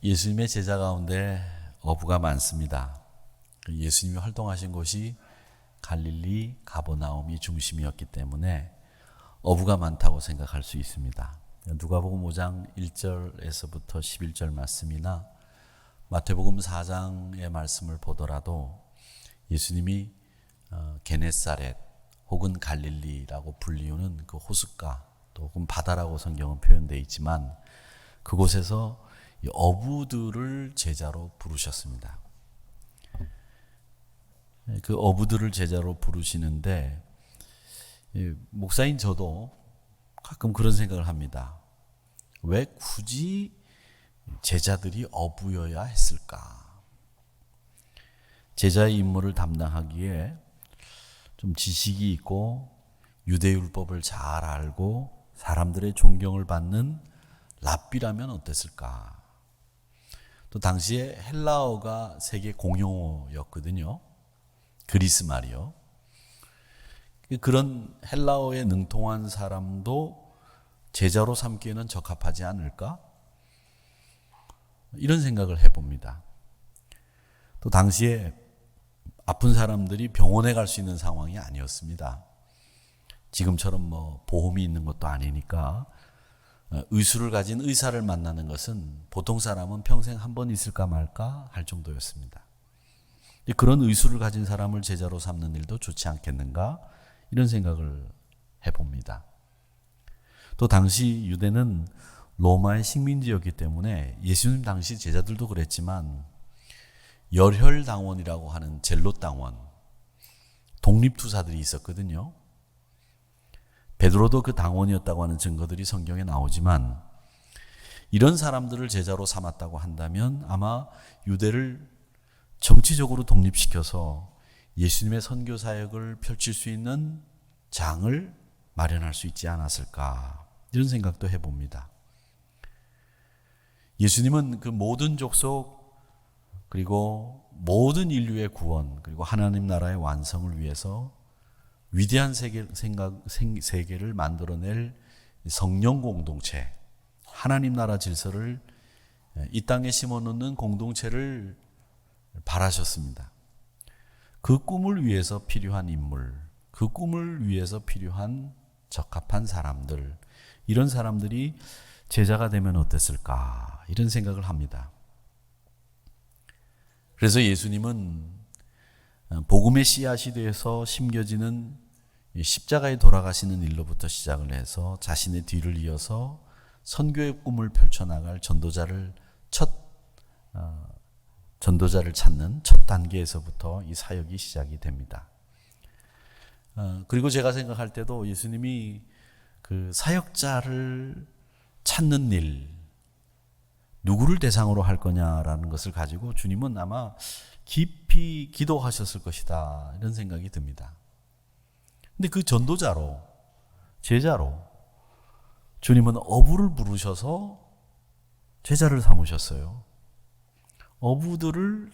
예수님의 제자 가운데 어부가 많습니다. 예수님이 활동하신 곳이 갈릴리 가버나움이 중심이었기 때문에 어부가 많다고 생각할 수 있습니다. 누가복음 5장 1절에서부터 11절 말씀이나 마태복음 4장의 말씀을 보더라도 예수님이 게네사렛 혹은 갈릴리라고 불리우는 그 호숫가 또 혹은 바다라고 성경은 표현되어 있지만 그곳에서 이 어부들을 제자로 부르셨습니다. 그 어부들을 제자로 부르시는데 목사인 저도 가끔 그런 생각을 합니다. 왜 굳이 제자들이 어부여야 했을까? 제자의 임무를 담당하기에 좀 지식이 있고 유대율법을 잘 알고 사람들의 존경을 받는 랍비라면 어땠을까? 또 당시에 헬라어가 세계 공용어였거든요. 그리스 말이요. 그런 헬라어에 능통한 사람도 제자로 삼기에는 적합하지 않을까? 이런 생각을 해봅니다. 또 당시에 아픈 사람들이 병원에 갈 수 있는 상황이 아니었습니다. 지금처럼 보험이 있는 것도 아니니까 의술을 가진 의사를 만나는 것은 보통 사람은 평생 한 번 있을까 말까 할 정도였습니다. 그런 의술을 가진 사람을 제자로 삼는 일도 좋지 않겠는가 이런 생각을 해봅니다. 또 당시 유대는 로마의 식민지였기 때문에 예수님 당시 제자들도 그랬지만 열혈당원이라고 하는 젤롯당원 독립투사들이 있었거든요. 베드로도 그 당원이었다고 하는 증거들이 성경에 나오지만 이런 사람들을 제자로 삼았다고 한다면 아마 유대를 정치적으로 독립시켜서 예수님의 선교 사역을 펼칠 수 있는 장을 마련할 수 있지 않았을까 이런 생각도 해봅니다. 예수님은 그 모든 족속 그리고 모든 인류의 구원 그리고 하나님 나라의 완성을 위해서 위대한 세계를 만들어낼 성령 공동체, 하나님 나라 질서를 이 땅에 심어놓는 공동체를 바라셨습니다. 그 꿈을 위해서 필요한 인물, 그 꿈을 위해서 필요한 적합한 사람들, 이런 사람들이 제자가 되면 어땠을까 이런 생각을 합니다. 그래서 예수님은 복음의 씨앗이 되어서 심겨지는 십자가에 돌아가시는 일로부터 시작을 해서 자신의 뒤를 이어서 선교의 꿈을 펼쳐나갈 전도자를 찾는 첫 단계에서부터 이 사역이 시작이 됩니다. 그리고 제가 생각할 때도 예수님이 그 사역자를 찾는 일, 누구를 대상으로 할 거냐라는 것을 가지고 주님은 아마 깊이 기도하셨을 것이다 이런 생각이 듭니다. 근데 그 전도자로, 제자로 주님은 어부를 부르셔서 제자를 삼으셨어요. 어부들을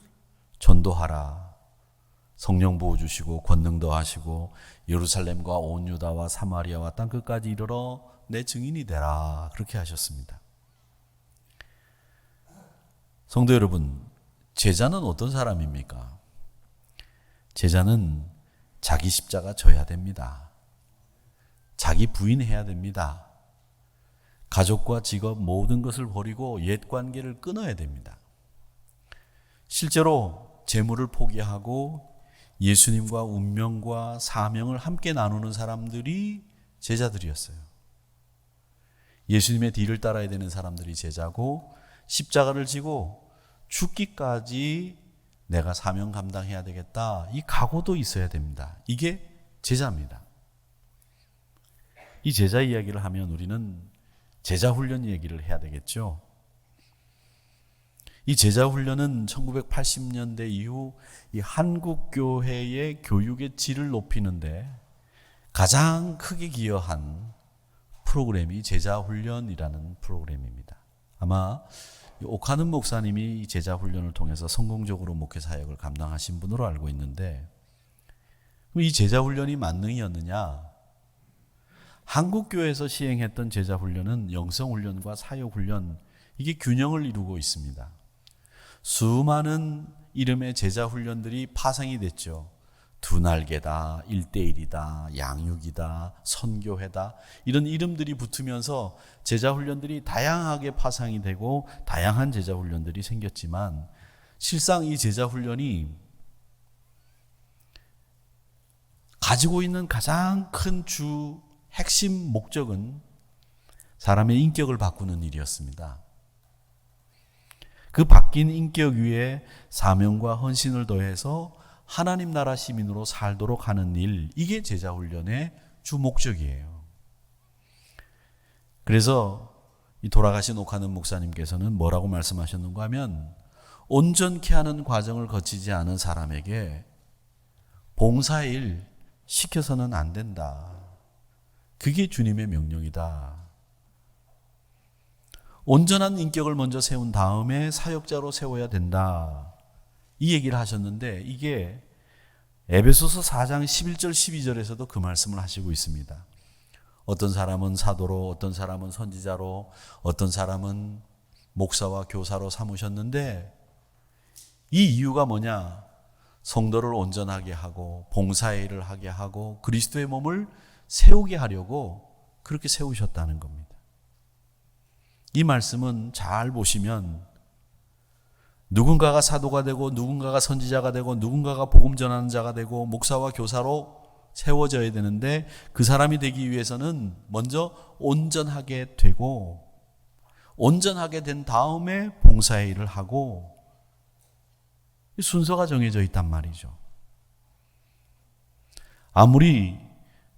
전도하라. 성령 부어 주시고 권능 더하시고 예루살렘과 온 유다와 사마리아와 땅 끝까지 이르러 내 증인이 되라. 그렇게 하셨습니다. 성도 여러분, 제자는 어떤 사람입니까? 제자는 자기 십자가 져야 됩니다. 자기 부인해야 됩니다. 가족과 직업 모든 것을 버리고 옛 관계를 끊어야 됩니다. 실제로 재물을 포기하고 예수님과 운명과 사명을 함께 나누는 사람들이 제자들이었어요. 예수님의 뒤를 따라야 되는 사람들이 제자고 십자가를 지고 죽기까지 내가 사명 감당해야 되겠다. 이 각오도 있어야 됩니다. 이게 제자입니다. 이 제자 이야기를 하면 우리는 제자 훈련 얘기를 해야 되겠죠. 이 제자 훈련은 1980년대 이후 이 한국 교회의 교육의 질을 높이는데 가장 크게 기여한 프로그램이 제자 훈련이라는 프로그램입니다. 아마 옥하는 목사님이 제자 훈련을 통해서 성공적으로 목회 사역을 감당하신 분으로 알고 있는데 이 제자 훈련이 만능이었느냐? 한국 교회에서 시행했던 제자 훈련은 영성 훈련과 사역 훈련 이게 균형을 이루고 있습니다. 수많은 이름의 제자 훈련들이 파생이 됐죠. 두 날개다, 1:1이다, 양육이다, 선교회다, 이런 이름들이 붙으면서 제자 훈련들이 다양하게 파생이 되고 다양한 제자 훈련들이 생겼지만, 실상 이 제자 훈련이 가지고 있는 가장 큰 핵심 목적은 사람의 인격을 바꾸는 일이었습니다. 그 바뀐 인격 위에 사명과 헌신을 더해서 하나님 나라 시민으로 살도록 하는 일, 이게 제자 훈련의 주 목적이에요. 그래서 이 돌아가신 옥하는 목사님께서는 뭐라고 말씀하셨는가 하면, 온전케 하는 과정을 거치지 않은 사람에게 봉사일 시켜서는 안 된다. 그게 주님의 명령이다. 온전한 인격을 먼저 세운 다음에 사역자로 세워야 된다. 이 얘기를 하셨는데, 이게 에베소서 4장 11절 12절에서도 그 말씀을 하시고 있습니다. 어떤 사람은 사도로, 어떤 사람은 선지자로, 어떤 사람은 목사와 교사로 삼으셨는데, 이 이유가 뭐냐? 성도를 온전하게 하고 봉사의 일을 하게 하고 그리스도의 몸을 세우게 하려고 그렇게 세우셨다는 겁니다. 이 말씀은 잘 보시면 누군가가 사도가 되고 누군가가 선지자가 되고 누군가가 복음 전하는 자가 되고 목사와 교사로 세워져야 되는데, 그 사람이 되기 위해서는 먼저 온전하게 되고 온전하게 된 다음에 봉사의 일을 하고, 이 순서가 정해져 있단 말이죠. 아무리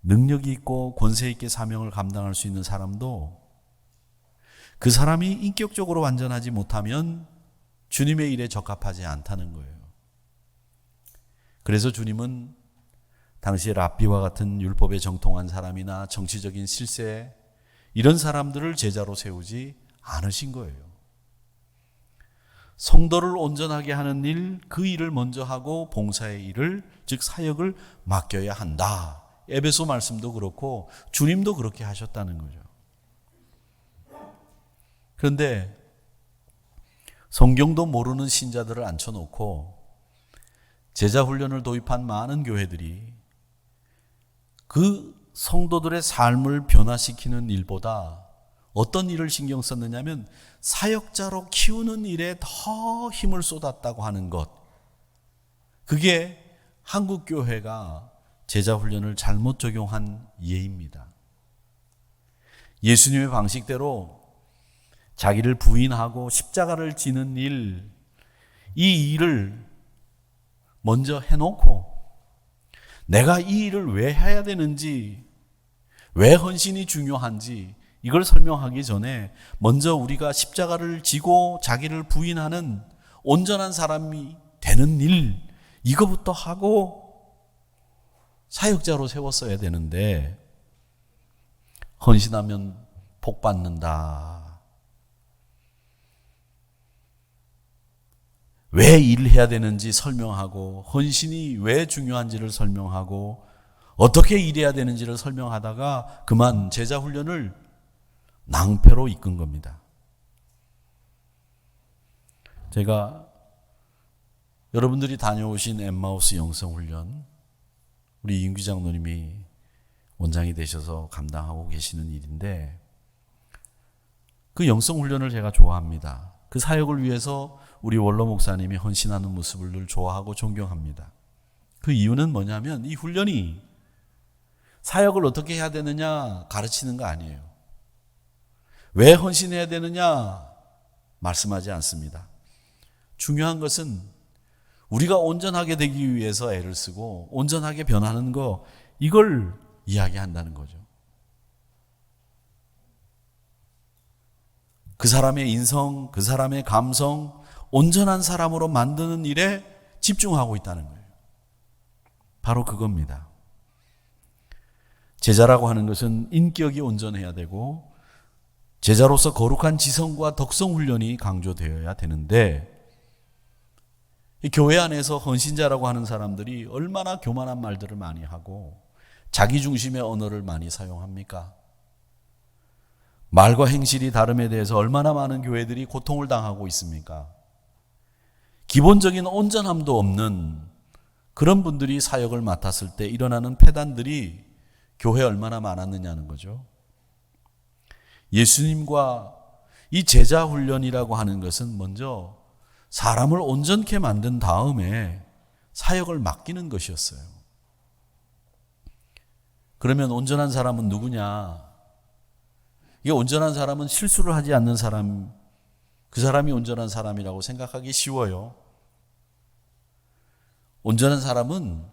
능력이 있고 권세 있게 사명을 감당할 수 있는 사람도 그 사람이 인격적으로 완전하지 못하면 주님의 일에 적합하지 않다는 거예요. 그래서 주님은 당시 랍비와 같은 율법에 정통한 사람이나 정치적인 실세, 이런 사람들을 제자로 세우지 않으신 거예요. 성도를 온전하게 하는 일, 그 일을 먼저 하고 봉사의 일을, 즉 사역을 맡겨야 한다. 에베소 말씀도 그렇고 주님도 그렇게 하셨다는 거죠. 그런데 성경도 모르는 신자들을 앉혀놓고 제자 훈련을 도입한 많은 교회들이 그 성도들의 삶을 변화시키는 일보다 어떤 일을 신경 썼느냐면 사역자로 키우는 일에 더 힘을 쏟았다고 하는 것. 그게 한국 교회가 제자 훈련을 잘못 적용한 예입니다. 예수님의 방식대로 자기를 부인하고 십자가를 지는 일, 이 일을 먼저 해놓고 내가 이 일을 왜 해야 되는지, 왜 헌신이 중요한지 이걸 설명하기 전에 먼저 우리가 십자가를 지고 자기를 부인하는 온전한 사람이 되는 일, 이거부터 하고 사역자로 세웠어야 되는데, 헌신하면 복 받는다, 왜 일을 해야 되는지 설명하고 헌신이 왜 중요한지를 설명하고 어떻게 일해야 되는지를 설명하다가 그만 제자 훈련을 낭패로 이끈 겁니다. 제가 여러분들이 다녀오신 엠마우스 영성훈련, 우리 이인규 장로님이 원장이 되셔서 감당하고 계시는 일인데, 그 영성훈련을 제가 좋아합니다. 그 사역을 위해서 우리 원로 목사님이 헌신하는 모습을 늘 좋아하고 존경합니다. 그 이유는 뭐냐면 이 훈련이 사역을 어떻게 해야 되느냐 가르치는 거 아니에요. 왜 헌신해야 되느냐 말씀하지 않습니다. 중요한 것은 우리가 온전하게 되기 위해서 애를 쓰고 온전하게 변하는 거, 이걸 이야기한다는 거죠. 그 사람의 인성, 그 사람의 감성, 온전한 사람으로 만드는 일에 집중하고 있다는 거예요. 바로 그겁니다. 제자라고 하는 것은 인격이 온전해야 되고 제자로서 거룩한 지성과 덕성 훈련이 강조되어야 되는데, 이 교회 안에서 헌신자라고 하는 사람들이 얼마나 교만한 말들을 많이 하고 자기 중심의 언어를 많이 사용합니까? 말과 행실이 다름에 대해서 얼마나 많은 교회들이 고통을 당하고 있습니까? 기본적인 온전함도 없는 그런 분들이 사역을 맡았을 때 일어나는 폐단들이 교회에 얼마나 많았느냐는 거죠. 예수님과 이 제자 훈련이라고 하는 것은 먼저 사람을 온전케 만든 다음에 사역을 맡기는 것이었어요. 그러면 온전한 사람은 누구냐? 이게 온전한 사람은 실수를 하지 않는 사람, 그 사람이 온전한 사람이라고 생각하기 쉬워요. 온전한 사람은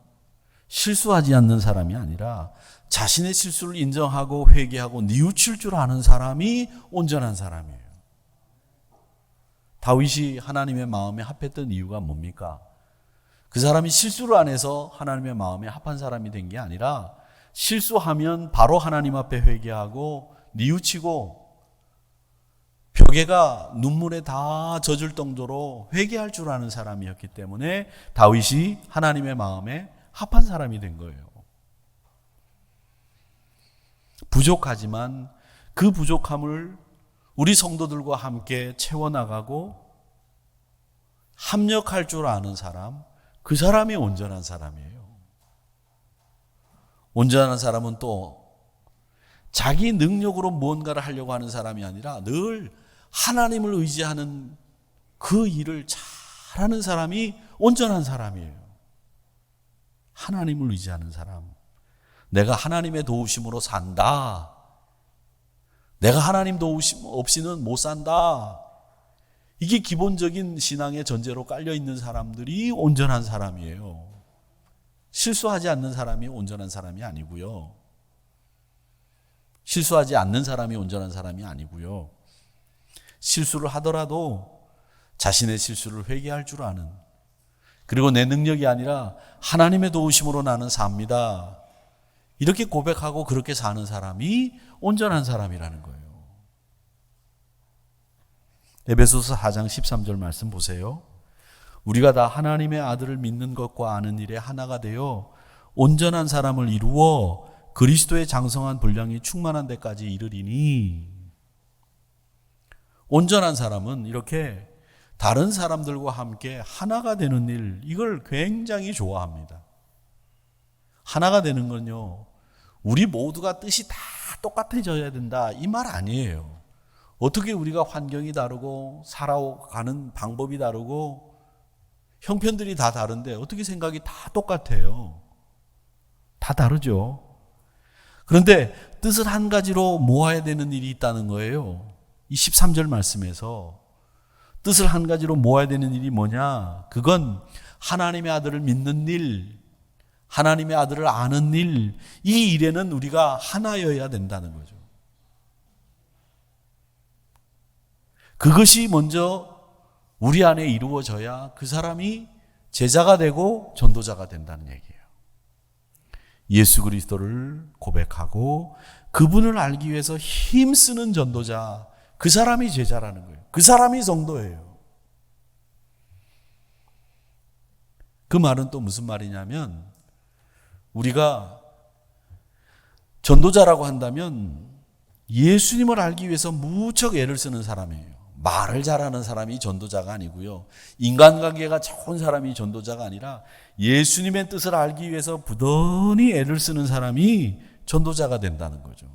실수하지 않는 사람이 아니라 자신의 실수를 인정하고 회개하고 뉘우칠 줄 아는 사람이 온전한 사람이에요. 다윗이 하나님의 마음에 합했던 이유가 뭡니까? 그 사람이 실수를 안 해서 하나님의 마음에 합한 사람이 된 게 아니라 실수하면 바로 하나님 앞에 회개하고 뉘우치고 벽에가 눈물에 다 젖을 정도로 회개할 줄 아는 사람이었기 때문에 다윗이 하나님의 마음에 합한 사람이 된 거예요. 부족하지만 그 부족함을 우리 성도들과 함께 채워나가고 합력할 줄 아는 사람, 그 사람이 온전한 사람이에요. 온전한 사람은 또 자기 능력으로 무언가를 하려고 하는 사람이 아니라 늘 하나님을 의지하는 그 일을 잘하는 사람이 온전한 사람이에요. 하나님을 의지하는 사람. 내가 하나님의 도우심으로 산다. 내가 하나님 도우심 없이는 못 산다. 이게 기본적인 신앙의 전제로 깔려있는 사람들이 온전한 사람이에요. 실수하지 않는 사람이 온전한 사람이 아니고요. 실수하지 않는 사람이 온전한 사람이 아니고요. 실수를 하더라도 자신의 실수를 회개할 줄 아는, 그리고 내 능력이 아니라 하나님의 도우심으로 나는 삽니다. 이렇게 고백하고 그렇게 사는 사람이 온전한 사람이라는 거예요. 에베소서 4장 13절 말씀 보세요. 우리가 다 하나님의 아들을 믿는 것과 아는 일에 하나가 되어 온전한 사람을 이루어 그리스도의 장성한 분량이 충만한 데까지 이르리니. 온전한 사람은 이렇게 다른 사람들과 함께 하나가 되는 일, 이걸 굉장히 좋아합니다. 하나가 되는 건요, 우리 모두가 뜻이 다 똑같아져야 된다, 이 말 아니에요. 어떻게 우리가 환경이 다르고 살아가는 방법이 다르고 형편들이 다 다른데 어떻게 생각이 다 똑같아요? 다 다르죠. 그런데 뜻을 한 가지로 모아야 되는 일이 있다는 거예요. 이 13절 말씀에서 뜻을 한 가지로 모아야 되는 일이 뭐냐? 그건 하나님의 아들을 믿는 일, 하나님의 아들을 아는 일, 이 일에는 우리가 하나여야 된다는 거죠. 그것이 먼저 우리 안에 이루어져야 그 사람이 제자가 되고 전도자가 된다는 얘기예요. 예수 그리스도를 고백하고 그분을 알기 위해서 힘쓰는 전도자, 그 사람이 제자라는 거예요. 그 사람이 성도예요. 그 말은 또 무슨 말이냐면, 우리가 전도자라고 한다면 예수님을 알기 위해서 무척 애를 쓰는 사람이에요. 말을 잘하는 사람이 전도자가 아니고요. 인간관계가 좋은 사람이 전도자가 아니라 예수님의 뜻을 알기 위해서 부단히 애를 쓰는 사람이 전도자가 된다는 거죠.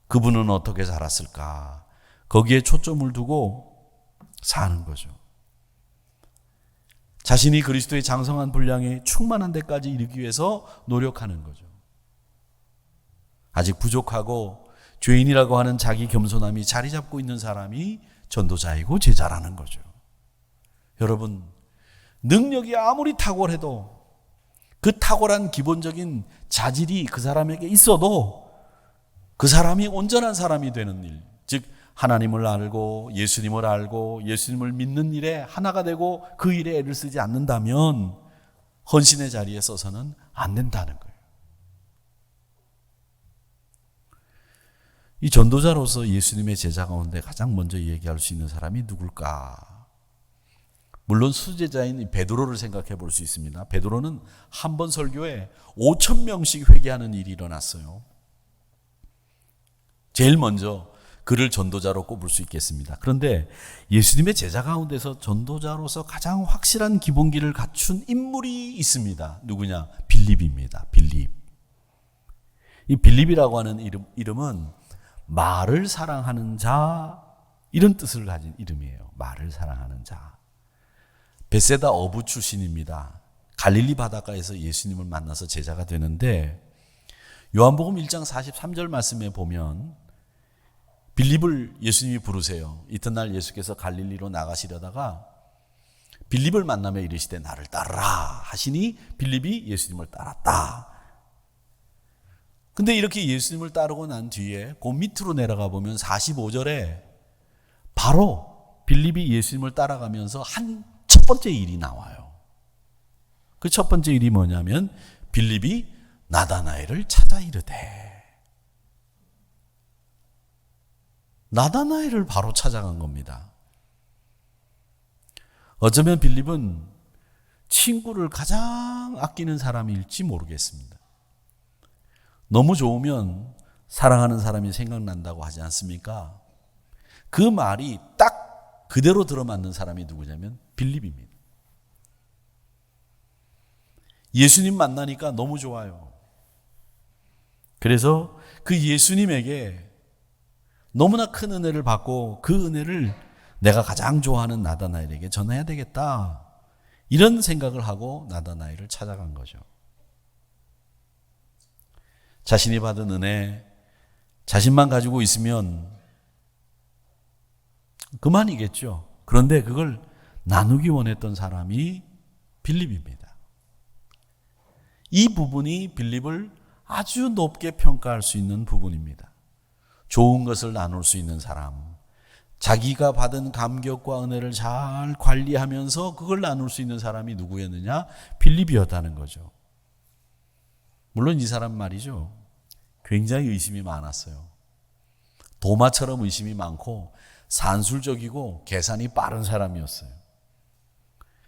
그분은 어떻게 살았을까? 거기에 초점을 두고 사는 거죠. 자신이 그리스도의 장성한 분량에 충만한 데까지 이르기 위해서 노력하는 거죠. 아직 부족하고 죄인이라고 하는 자기 겸손함이 자리 잡고 있는 사람이 전도자이고 제자라는 거죠. 여러분, 능력이 아무리 탁월해도 그 탁월한 기본적인 자질이 그 사람에게 있어도 그 사람이 온전한 사람이 되는 일, 즉 하나님을 알고 예수님을 알고 예수님을 믿는 일에 하나가 되고 그 일에 애를 쓰지 않는다면 헌신의 자리에 서서는 안 된다는 거예요. 이 전도자로서 예수님의 제자 가운데 가장 먼저 얘기할 수 있는 사람이 누굴까? 물론 수제자인 베드로를 생각해 볼 수 있습니다. 베드로는 한 번 설교에 5,000명씩 회개하는 일이 일어났어요. 제일 먼저 그를 전도자로 꼽을 수 있겠습니다. 그런데 예수님의 제자 가운데서 전도자로서 가장 확실한 기본기를 갖춘 인물이 있습니다. 누구냐? 빌립입니다. 빌립. 이 빌립이라고 하는 이름은 말을 사랑하는 자, 이런 뜻을 가진 이름이에요. 말을 사랑하는 자. 베세다 어부 출신입니다. 갈릴리 바닷가에서 예수님을 만나서 제자가 되는데 요한복음 1장 43절 말씀에 보면 빌립을 예수님이 부르세요. 이튿날 예수께서 갈릴리로 나가시려다가 빌립을 만나며 이르시되 나를 따르라 하시니 빌립이 예수님을 따랐다. 근데 이렇게 예수님을 따르고 난 뒤에 그 밑으로 내려가 보면 45절에 바로 빌립이 예수님을 따라가면서 한 첫 번째 일이 나와요. 그 첫 번째 일이 뭐냐면 빌립이 나다나엘을 찾아 이르되, 나다나엘을 바로 찾아간 겁니다. 어쩌면 빌립은 친구를 가장 아끼는 사람일지 모르겠습니다. 너무 좋으면 사랑하는 사람이 생각난다고 하지 않습니까? 그 말이 딱 그대로 들어맞는 사람이 누구냐면 빌립입니다. 예수님 만나니까 너무 좋아요. 그래서 그 예수님에게 너무나 큰 은혜를 받고 그 은혜를 내가 가장 좋아하는 나다나엘에게 전해야 되겠다, 이런 생각을 하고 나다나엘을 찾아간 거죠. 자신이 받은 은혜, 자신만 가지고 있으면 그만이겠죠. 그런데 그걸 나누기 원했던 사람이 빌립입니다. 이 부분이 빌립을 아주 높게 평가할 수 있는 부분입니다. 좋은 것을 나눌 수 있는 사람, 자기가 받은 감격과 은혜를 잘 관리하면서 그걸 나눌 수 있는 사람이 누구였느냐? 빌립이었다는 거죠. 물론 이 사람 말이죠, 굉장히 의심이 많았어요. 도마처럼 의심이 많고 산술적이고 계산이 빠른 사람이었어요.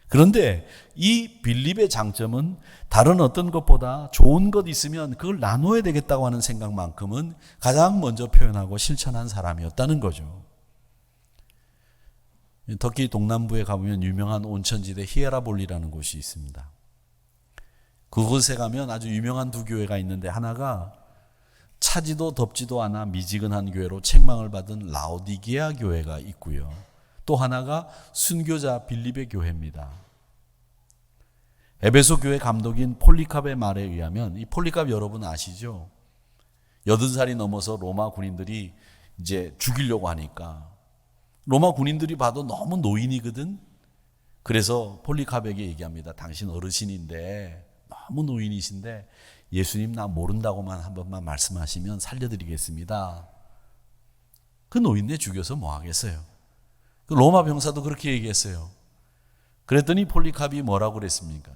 그런데 이 빌립의 장점은 다른 어떤 것보다 좋은 것 있으면 그걸 나눠야 되겠다고 하는 생각만큼은 가장 먼저 표현하고 실천한 사람이었다는 거죠. 터키 동남부에 가보면 유명한 온천지대 히에라볼리라는 곳이 있습니다. 그곳에 가면 아주 유명한 두 교회가 있는데, 하나가 차지도 덥지도 않아 미지근한 교회로 책망을 받은 라오디게아 교회가 있고요. 또 하나가 순교자 빌립의 교회입니다. 에베소 교회 감독인 폴리캅의 말에 의하면, 이 폴리캅 여러분 아시죠? 80살이 넘어서 로마 군인들이 이제 죽이려고 하니까 로마 군인들이 봐도 너무 노인이거든. 그래서 폴리캅에게 얘기합니다. 당신 어르신인데 너무 노인이신데 예수님 나 모른다고만 한 번만 말씀하시면 살려드리겠습니다. 그 노인네 죽여서 뭐 하겠어요? 그 로마 병사도 그렇게 얘기했어요. 그랬더니 폴리캅이 뭐라고 그랬습니까?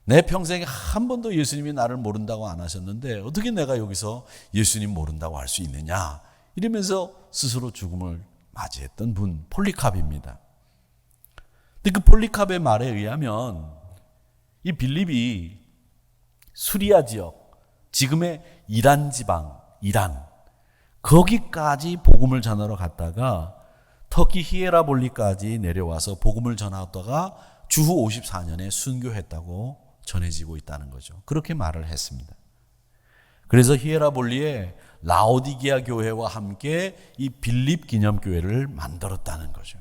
내 평생에 한 번도 예수님이 나를 모른다고 안 하셨는데 어떻게 내가 여기서 예수님 모른다고 할 수 있느냐, 이러면서 스스로 죽음을 맞이했던 분, 폴리캅입니다. 근데 그 폴리캅의 말에 의하면 이 빌립이 수리아 지역, 지금의 이란 지방, 이란, 거기까지 복음을 전하러 갔다가 터키 히에라볼리까지 내려와서 복음을 전하다가 주후 54년에 순교했다고 전해지고 있다는 거죠. 그렇게 말을 했습니다. 그래서 히에라볼리에 라오디게아 교회와 함께 이 빌립 기념교회를 만들었다는 거죠.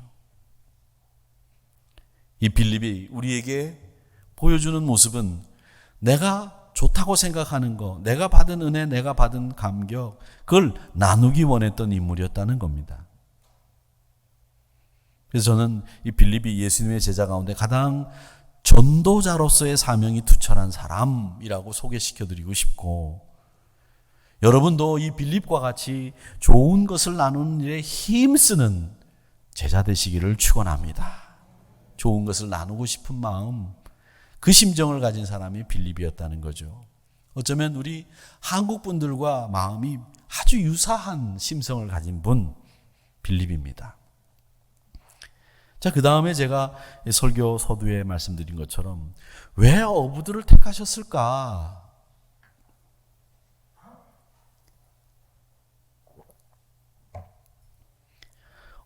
이 빌립이 우리에게 보여주는 모습은 내가 좋다고 생각하는 거, 내가 받은 은혜, 내가 받은 감격, 그걸 나누기 원했던 인물이었다는 겁니다. 그래서 저는 이 빌립이 예수님의 제자 가운데 가장 전도자로서의 사명이 투철한 사람이라고 소개시켜드리고 싶고, 여러분도 이 빌립과 같이 좋은 것을 나누는 일에 힘쓰는 제자 되시기를 축원합니다. 좋은 것을 나누고 싶은 마음, 그 심정을 가진 사람이 빌립이었다는 거죠. 어쩌면 우리 한국 분들과 마음이 아주 유사한 심성을 가진 분, 빌립입니다. 자, 그 다음에 제가 설교 서두에 말씀드린 것처럼 왜 어부들을 택하셨을까?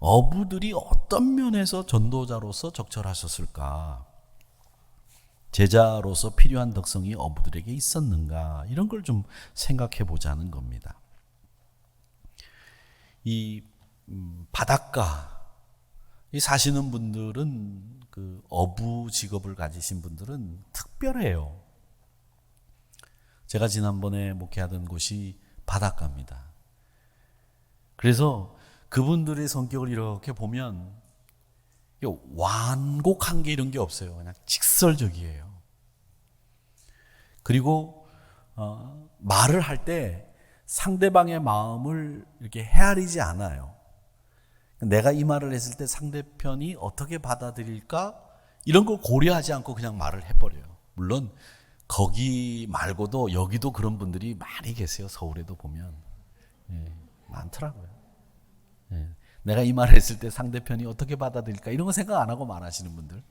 어부들이 어떤 면에서 전도자로서 적절하셨을까? 제자로서 필요한 덕성이 어부들에게 있었는가? 이런 걸 좀 생각해 보자는 겁니다. 이 바닷가 사시는 분들은, 그 어부 직업을 가지신 분들은 특별해요. 제가 지난번에 목회하던 곳이 바닷가입니다. 그래서 그분들의 성격을 이렇게 보면 완곡한 게 이런 게 없어요. 그냥 직설적이에요. 그리고 말을 할 때 상대방의 마음을 이렇게 헤아리지 않아요. 내가 이 말을 했을 때 상대편이 어떻게 받아들일까? 이런 걸 고려하지 않고 그냥 말을 해버려요. 물론 거기 말고도 여기도 그런 분들이 많이 계세요. 서울에도 보면. 많더라고요. 내가 이 말을 했을 때 상대편이 어떻게 받아들일까? 이런 거 생각 안 하고 말하시는 분들.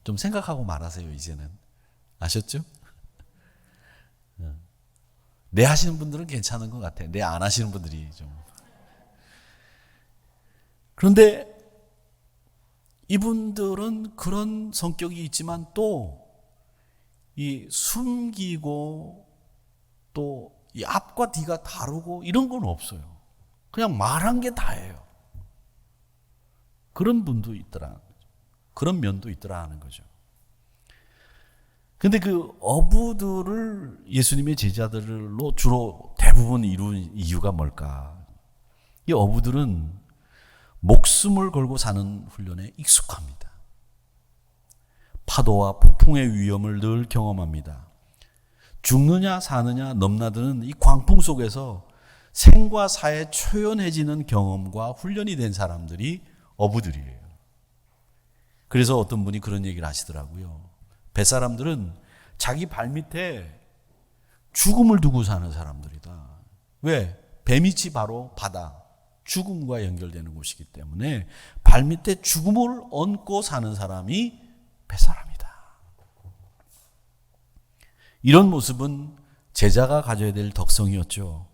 좀 생각하고 말하세요, 이제는. 아셨죠? 네 하시는 분들은 괜찮은 것 같아요. 네 안 하시는 분들이 좀. 그런데 이분들은 그런 성격이 있지만 또 이 숨기고 또 이 앞과 뒤가 다르고 이런 건 없어요. 그냥 말한 게 다예요. 그런 분도 있더라. 그런 면도 있더라 하는 거죠. 근데 그 어부들을 예수님의 제자들로 주로 대부분 이룬 이유가 뭘까? 이 어부들은 목숨을 걸고 사는 훈련에 익숙합니다. 파도와 폭풍의 위험을 늘 경험합니다. 죽느냐 사느냐 넘나드는 이 광풍 속에서 생과 사에 초연해지는 경험과 훈련이 된 사람들이 어부들이에요. 그래서 어떤 분이 그런 얘기를 하시더라고요. 뱃사람들은 자기 발밑에 죽음을 두고 사는 사람들이다. 왜? 배밑이 바로 바다, 죽음과 연결되는 곳이기 때문에 발밑에 죽음을 얹고 사는 사람이 뱃사람이다. 이런 모습은 제자가 가져야 될 덕성이었죠.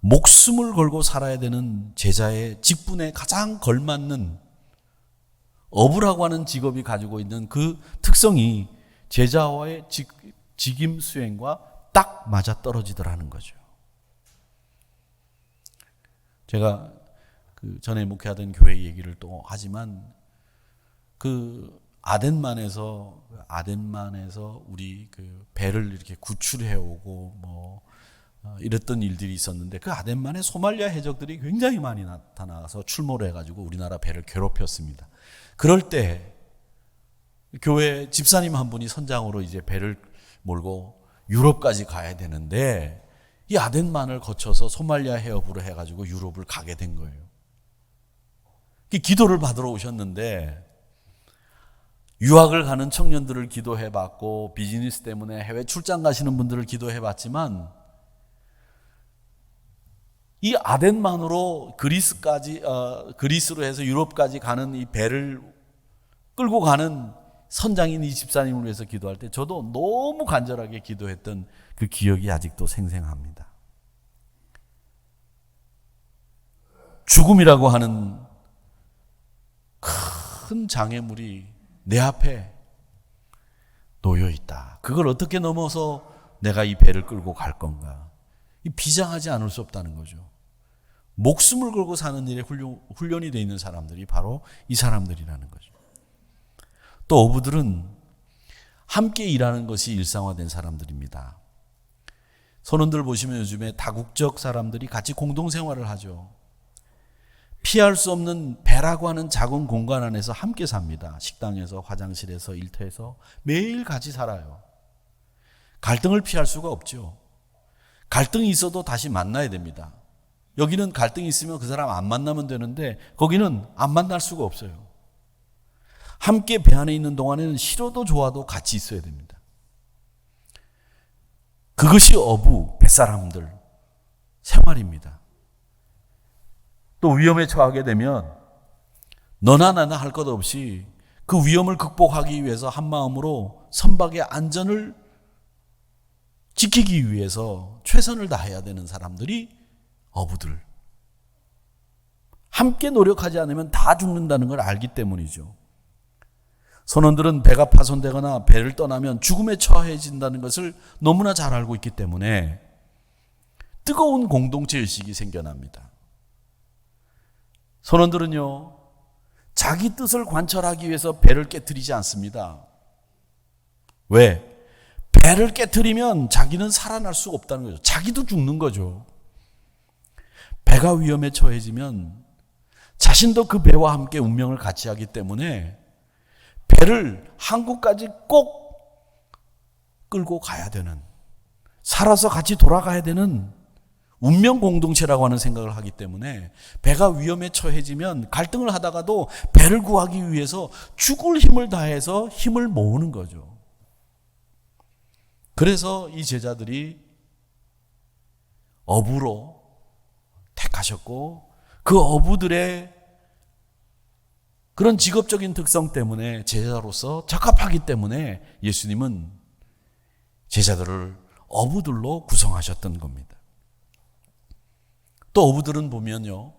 목숨을 걸고 살아야 되는 제자의 직분에 가장 걸맞는 어부라고 하는 직업이 가지고 있는 그 특성이 제자와의 직임 수행과 딱 맞아 떨어지더라는 거죠. 제가 그 전에 목회하던 교회 얘기를 또 하지만 그 아덴만에서 우리 그 배를 이렇게 구출해 오고 뭐 이랬던 일들이 있었는데 그 아덴만에 소말리아 해적들이 굉장히 많이 나타나서 출몰을 해가지고 우리나라 배를 괴롭혔습니다. 그럴 때 교회 집사님 한 분이 선장으로 이제 배를 몰고 유럽까지 가야 되는데 이 아덴만을 거쳐서 소말리아 해협으로 해가지고 유럽을 가게 된 거예요. 기도를 받으러 오셨는데 유학을 가는 청년들을 기도해 봤고 비즈니스 때문에 해외 출장 가시는 분들을 기도해 봤지만 이 아덴만으로 그리스로 해서 유럽까지 가는 이 배를 끌고 가는 선장인 이 집사님을 위해서 기도할 때 저도 너무 간절하게 기도했던 그 기억이 아직도 생생합니다. 죽음이라고 하는 큰 장애물이 내 앞에 놓여 있다. 그걸 어떻게 넘어서 내가 이 배를 끌고 갈 건가? 비장하지 않을 수 없다는 거죠. 목숨을 걸고 사는 일에 훈련이 되어 있는 사람들이 바로 이 사람들이라는 거죠. 또 어부들은 함께 일하는 것이 일상화된 사람들입니다. 선원들 보시면 요즘에 다국적 사람들이 같이 공동생활을 하죠. 피할 수 없는 배라고 하는 작은 공간 안에서 함께 삽니다. 식당에서, 화장실에서, 일터에서 매일 같이 살아요. 갈등을 피할 수가 없죠. 갈등이 있어도 다시 만나야 됩니다. 여기는 갈등이 있으면 그 사람 안 만나면 되는데 거기는 안 만날 수가 없어요. 함께 배 안에 있는 동안에는 싫어도 좋아도 같이 있어야 됩니다. 그것이 어부, 뱃사람들 생활입니다. 또 위험에 처하게 되면 너나 나나 할 것 없이 그 위험을 극복하기 위해서 한마음으로 선박의 안전을 지키기 위해서 최선을 다해야 되는 사람들이 어부들. 함께 노력하지 않으면 다 죽는다는 걸 알기 때문이죠. 선원들은 배가 파손되거나 배를 떠나면 죽음에 처해진다는 것을 너무나 잘 알고 있기 때문에 뜨거운 공동체 의식이 생겨납니다. 선원들은요, 자기 뜻을 관철하기 위해서 배를 깨트리지 않습니다. 왜? 배를 깨트리면 자기는 살아날 수가 없다는 거죠. 자기도 죽는 거죠. 배가 위험에 처해지면 자신도 그 배와 함께 운명을 같이 하기 때문에 배를 항구까지 꼭 끌고 가야 되는, 살아서 같이 돌아가야 되는 운명 공동체라고 하는 생각을 하기 때문에 배가 위험에 처해지면 갈등을 하다가도 배를 구하기 위해서 죽을 힘을 다해서 힘을 모으는 거죠. 그래서 이 제자들이 어부로 택하셨고 그 어부들의 그런 직업적인 특성 때문에 제자로서 적합하기 때문에 예수님은 제자들을 어부들로 구성하셨던 겁니다. 또 어부들은 보면요,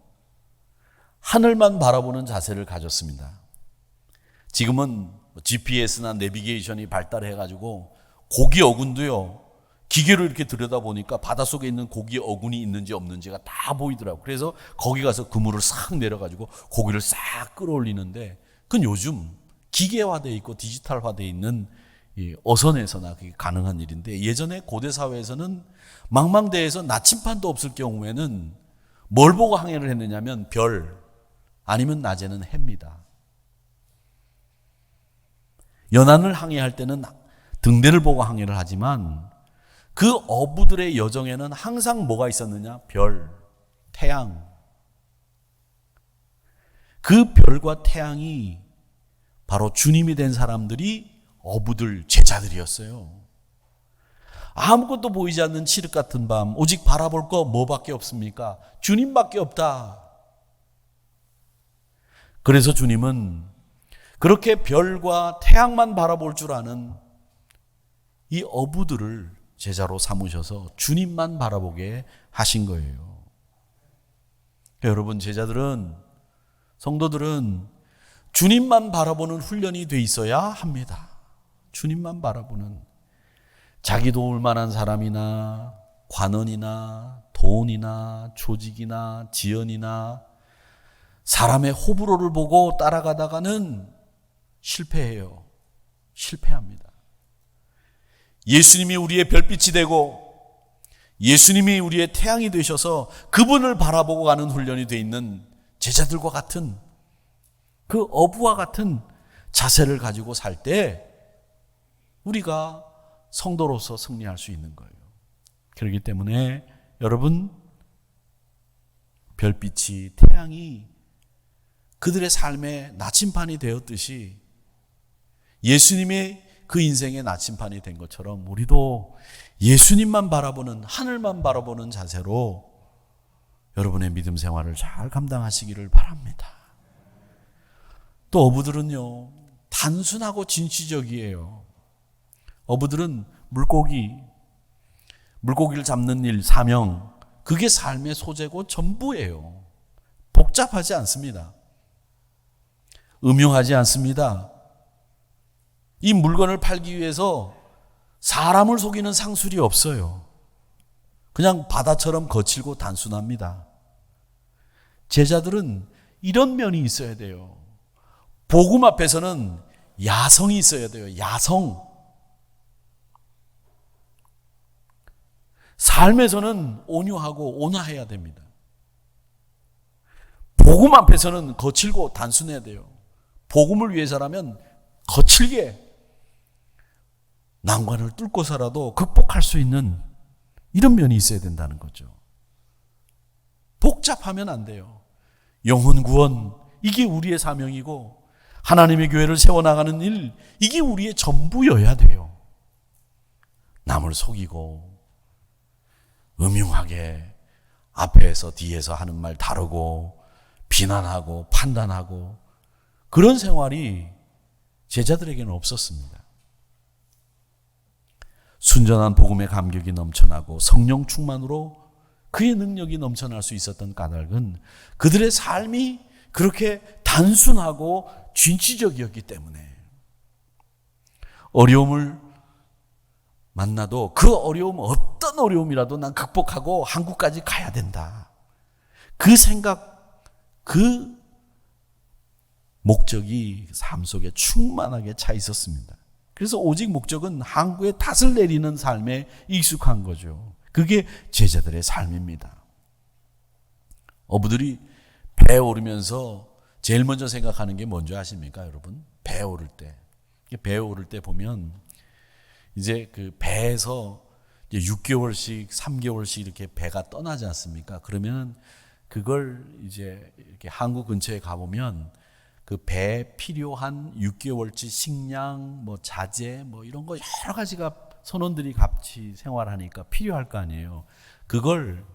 하늘만 바라보는 자세를 가졌습니다. 지금은 GPS나 내비게이션이 발달해가지고 고기 어군도요, 기계로 이렇게 들여다보니까 바닷속에 있는 고기 어군이 있는지 없는지가 다 보이더라고요. 그래서 거기 가서 그물을 싹 내려가지고 고기를 싹 끌어올리는데 그건 요즘 기계화되어 있고 디지털화되어 있는 어선에서나 그게 가능한 일인데, 예전에 고대 사회에서는 망망대해에서 나침반도 없을 경우에는 뭘 보고 항해를 했느냐면 별, 아니면 낮에는 해입니다. 연안을 항해할 때는 등대를 보고 항해를 하지만 그 어부들의 여정에는 항상 뭐가 있었느냐? 별, 태양. 그 별과 태양이 바로 주님이 된 사람들이 어부들, 제자들이었어요. 아무것도 보이지 않는 칠흑 같은 밤, 오직 바라볼 거 뭐밖에 없습니까? 주님밖에 없다. 그래서 주님은 그렇게 별과 태양만 바라볼 줄 아는 이 어부들을 제자로 삼으셔서 주님만 바라보게 하신 거예요. 여러분, 제자들은, 성도들은 주님만 바라보는 훈련이 돼 있어야 합니다. 주님만 바라보는, 자기 도울 만한 사람이나 관원이나 돈이나 조직이나 지연이나 사람의 호불호를 보고 따라가다가는 실패해요. 실패합니다. 예수님이 우리의 별빛이 되고 예수님이 우리의 태양이 되셔서 그분을 바라보고 가는 훈련이 돼 있는 제자들과 같은, 그 어부와 같은 자세를 가지고 살 때 우리가 성도로서 승리할 수 있는 거예요. 그렇기 때문에 여러분, 별빛이, 태양이 그들의 삶의 나침반이 되었듯이 예수님의 그 인생의 나침반이 된 것처럼 우리도 예수님만 바라보는, 하늘만 바라보는 자세로 여러분의 믿음 생활을 잘 감당하시기를 바랍니다. 또 어부들은요, 단순하고 진취적이에요. 어부들은 물고기를 잡는 일, 사명, 그게 삶의 소재고 전부예요. 복잡하지 않습니다. 음흉하지 않습니다. 이 물건을 팔기 위해서 사람을 속이는 상술이 없어요. 그냥 바다처럼 거칠고 단순합니다. 제자들은 이런 면이 있어야 돼요. 복음 앞에서는 야성이 있어야 돼요. 야성. 삶에서는 온유하고 온화해야 됩니다. 복음 앞에서는 거칠고 단순해야 돼요. 복음을 위해서라면 거칠게 난관을 뚫고서라도 극복할 수 있는 이런 면이 있어야 된다는 거죠. 복잡하면 안 돼요. 영혼 구원, 이게 우리의 사명이고 하나님의 교회를 세워나가는 일, 이게 우리의 전부여야 돼요. 남을 속이고 음흉하게 앞에서 뒤에서 하는 말 다르고 비난하고 판단하고 그런 생활이 제자들에게는 없었습니다. 순전한 복음의 감격이 넘쳐나고 성령 충만으로 그의 능력이 넘쳐날 수 있었던 까닭은 그들의 삶이 그렇게 단순하고 진취적이었기 때문에 어려움을 만나도 그 어려움, 어떤 어려움이라도 난 극복하고 한국까지 가야 된다. 그 생각, 그 목적이 삶 속에 충만하게 차 있었습니다. 그래서 오직 목적은 항구에 닷을 내리는 삶에 익숙한 거죠. 그게 제자들의 삶입니다. 어부들이 배에 오르면서 제일 먼저 생각하는 게 뭔지 아십니까, 여러분? 배에 오를 때. 배에 오를 때 보면 이제 그 배에서 6개월씩, 3개월씩 이렇게 배가 떠나지 않습니까? 그러면 그걸 이제 이렇게 항구 근처에 가보면 그 배에 필요한 6개월치 식량, 뭐 자재, 뭐 이런 거 여러 가지가 선원들이 같이 생활하니까 필요할 거 아니에요. 그걸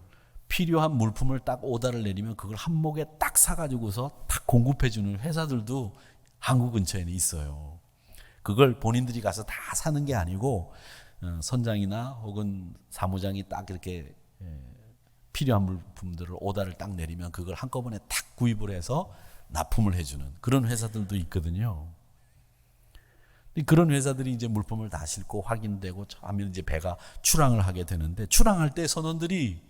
필요한 물품을 딱 오다를 내리면 그걸 한목에 딱 사가지고서 딱 공급해주는 회사들도 항구 근처에는 있어요. 그걸 본인들이 가서 다 사는 게 아니고 선장이나 혹은 사무장이 딱 이렇게 필요한 물품들을 오다를 딱 내리면 그걸 한꺼번에 딱 구입을 해서 납품을 해주는 그런 회사들도 있거든요. 그런 회사들이 이제 물품을 다 싣고 확인되고 하면 이제 배가 출항을 하게 되는데, 출항할 때 선원들이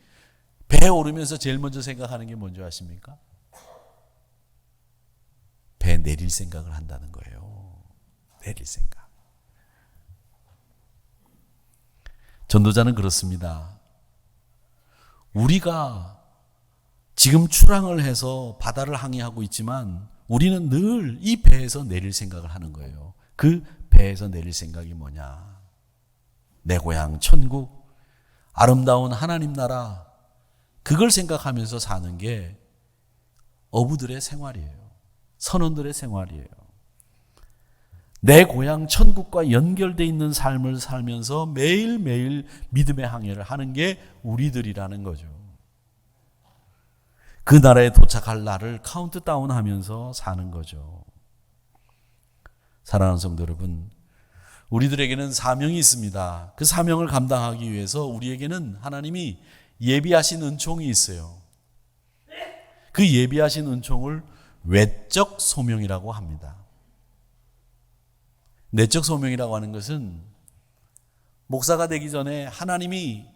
배에 오르면서 제일 먼저 생각하는 게 뭔지 아십니까? 배에 내릴 생각을 한다는 거예요. 내릴 생각. 전도자는 그렇습니다. 우리가 지금 출항을 해서 바다를 항해하고 있지만 우리는 늘 이 배에서 내릴 생각을 하는 거예요. 그 배에서 내릴 생각이 뭐냐? 내 고향 천국, 아름다운 하나님 나라, 그걸 생각하면서 사는 게 어부들의 생활이에요. 선원들의 생활이에요. 내 고향 천국과 연결되어 있는 삶을 살면서 매일매일 믿음의 항해를 하는 게 우리들이라는 거죠. 그 나라에 도착할 날을 카운트다운 하면서 사는 거죠. 사랑하는 성도 여러분, 우리들에게는 사명이 있습니다. 그 사명을 감당하기 위해서 우리에게는 하나님이 예비하신 은총이 있어요. 그 예비하신 은총을 외적 소명이라고 합니다. 내적 소명이라고 하는 것은 목사가 되기 전에 하나님이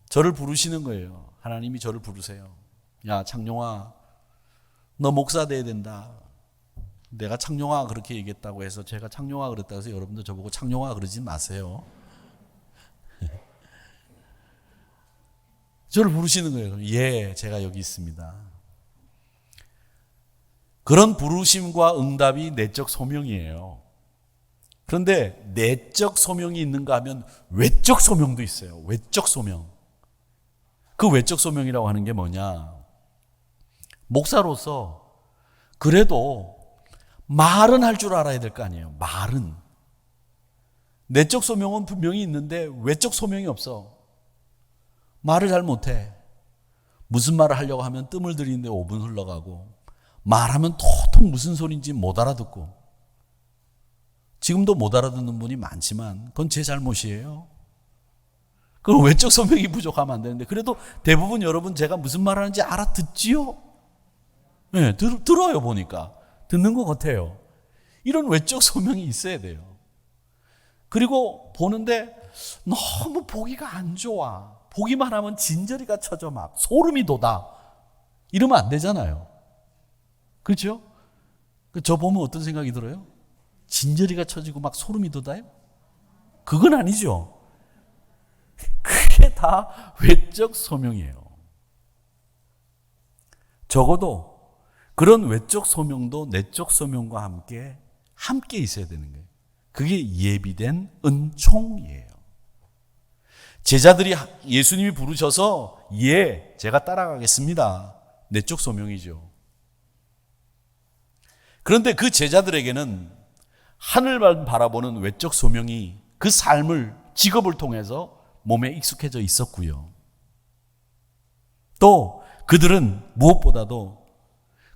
저를 부르시는 거예요. 하나님이 저를 부르세요. 야, 창룡아, 너 목사 돼야 된다. 내가 창룡아 그렇게 얘기했다고 해서 제가 창룡아 그랬다고 해서 여러분도 저보고 창룡아 그러지 마세요. 저를 부르시는 거예요. 예, 제가 여기 있습니다. 그런 부르심과 응답이 내적 소명이에요. 그런데 내적 소명이 있는가 하면 외적 소명도 있어요. 외적 소명. 그 외적 소명이라고 하는 게 뭐냐? 목사로서 그래도 말은 할 줄 알아야 될 거 아니에요. 말은. 내적 소명은 분명히 있는데 외적 소명이 없어. 말을 잘 못해. 무슨 말을 하려고 하면 뜸을 들이는데 5분 흘러가고, 말하면 도통 무슨 소리인지 못 알아듣고, 지금도 못 알아듣는 분이 많지만 그건 제 잘못이에요. 그건 외적 소명이 부족하면 안 되는데, 그래도 대부분 여러분 제가 무슨 말 하는지 알아듣지요? 네, 들어요. 보니까 듣는 것 같아요. 이런 외적 소명이 있어야 돼요. 그리고 보는데 너무 보기가 안 좋아. 보기만 하면 진저리가 쳐져 막 소름이 돋아. 이러면 안 되잖아요. 그렇죠? 저 보면 어떤 생각이 들어요? 진저리가 쳐지고 막 소름이 돋아요? 그건 아니죠. 그게 다 외적 소명이에요. 적어도 그런 외적 소명도 내적 소명과 함께 있어야 되는 거예요. 그게 예비된 은총이에요. 제자들이 예수님이 부르셔서 예, 제가 따라가겠습니다. 내적 소명이죠. 그런데 그 제자들에게는 하늘만 바라보는 외적 소명이 그 삶을, 직업을 통해서 몸에 익숙해져 있었고요. 또 그들은 무엇보다도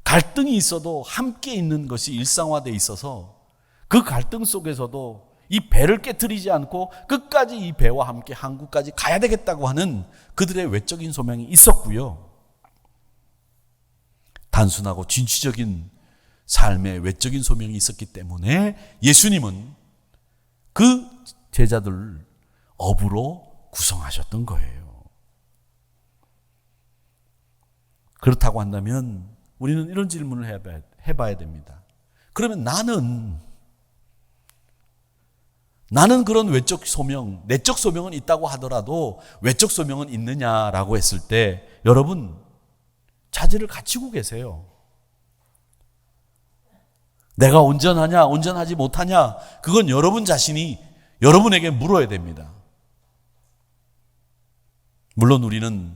갈등이 있어도 함께 있는 것이 일상화되어 있어서 그 갈등 속에서도 이 배를 깨트리지 않고 끝까지 이 배와 함께 한국까지 가야 되겠다고 하는 그들의 외적인 소명이 있었고요. 단순하고 진취적인 삶의 외적인 소명이 있었기 때문에 예수님은 그 제자들을 업으로 구성하셨던 거예요. 그렇다고 한다면 우리는 이런 질문을 해봐야 됩니다. 그러면 나는 그런 외적 소명, 내적 소명은 있다고 하더라도 외적 소명은 있느냐라고 했을 때 여러분 자질을 갖추고 계세요. 내가 온전하냐, 온전하지 못하냐, 그건 여러분 자신이 여러분에게 물어야 됩니다. 물론 우리는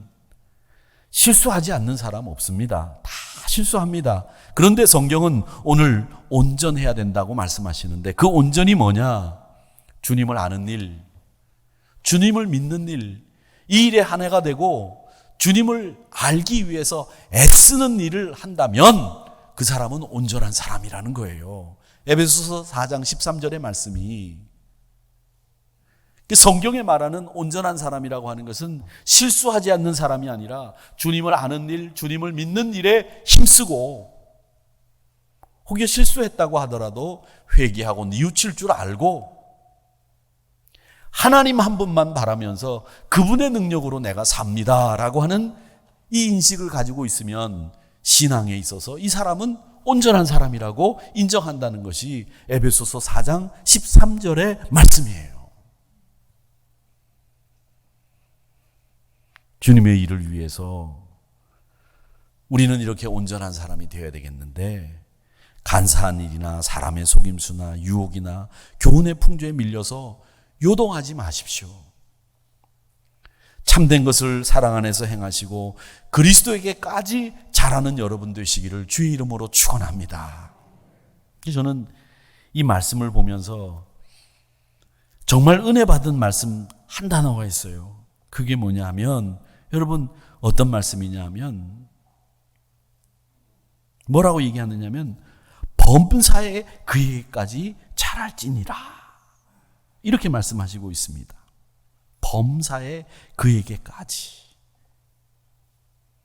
실수하지 않는 사람 없습니다. 다 실수합니다. 그런데 성경은 오늘 온전해야 된다고 말씀하시는데 그 온전이 뭐냐? 주님을 아는 일, 주님을 믿는 일, 이 일에 한 해가 되고 주님을 알기 위해서 애쓰는 일을 한다면 그 사람은 온전한 사람이라는 거예요. 에베소서 4장 13절의 말씀이 성경에 말하는 온전한 사람이라고 하는 것은 실수하지 않는 사람이 아니라 주님을 아는 일, 주님을 믿는 일에 힘쓰고 혹여 실수했다고 하더라도 회개하고 뉘우칠 줄 알고 하나님 한 분만 바라면서 그분의 능력으로 내가 삽니다라고 하는 이 인식을 가지고 있으면 신앙에 있어서 이 사람은 온전한 사람이라고 인정한다는 것이 에베소서 4장 13절의 말씀이에요. 주님의 일을 위해서 우리는 이렇게 온전한 사람이 되어야 되겠는데 간사한 일이나 사람의 속임수나 유혹이나 교훈의 풍조에 밀려서 요동하지 마십시오. 참된 것을 사랑 안에서 행하시고 그리스도에게까지 잘하는 여러분 되시기를 주의 이름으로 축원합니다. 저는 이 말씀을 보면서 정말 은혜 받은 말씀 한 단어가 있어요. 그게 뭐냐 하면 여러분 어떤 말씀이냐 하면 뭐라고 얘기하느냐면 범사에 그에게까지 잘할지니라 이렇게 말씀하시고 있습니다. 범사에 그에게까지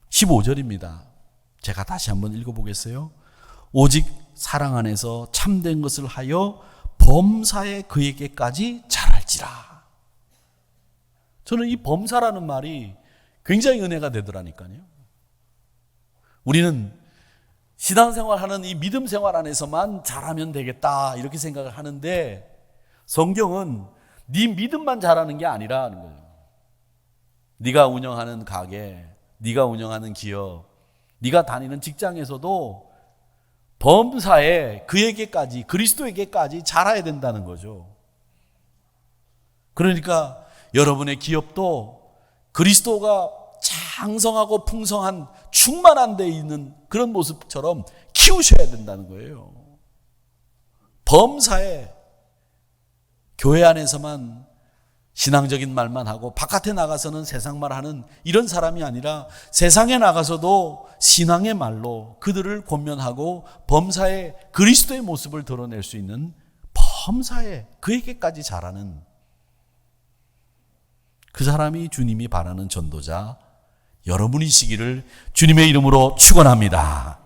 15절입니다. 제가 다시 한번 읽어보겠어요. 오직 사랑 안에서 참된 것을 하여 범사에 그에게까지 잘할지라. 저는 이 범사라는 말이 굉장히 은혜가 되더라니까요. 우리는 신앙생활하는 이 믿음 생활 안에서만 잘하면 되겠다 이렇게 생각을 하는데 성경은 네 믿음만 잘하는 게 아니라는 거예요. 네가 운영하는 가게, 네가 운영하는 기업, 네가 다니는 직장에서도 범사에 그에게까지 그리스도에게까지 잘해야 된다는 거죠. 그러니까 여러분의 기업도 그리스도가 장성하고 풍성한 충만한 데 있는 그런 모습처럼 키우셔야 된다는 거예요. 범사에 교회 안에서만 신앙적인 말만 하고 바깥에 나가서는 세상 말하는 이런 사람이 아니라 세상에 나가서도 신앙의 말로 그들을 권면하고 범사에 그리스도의 모습을 드러낼 수 있는 범사에 그에게까지 잘하는 그 사람이 주님이 바라는 전도자 여러분이시기를 주님의 이름으로 축원합니다.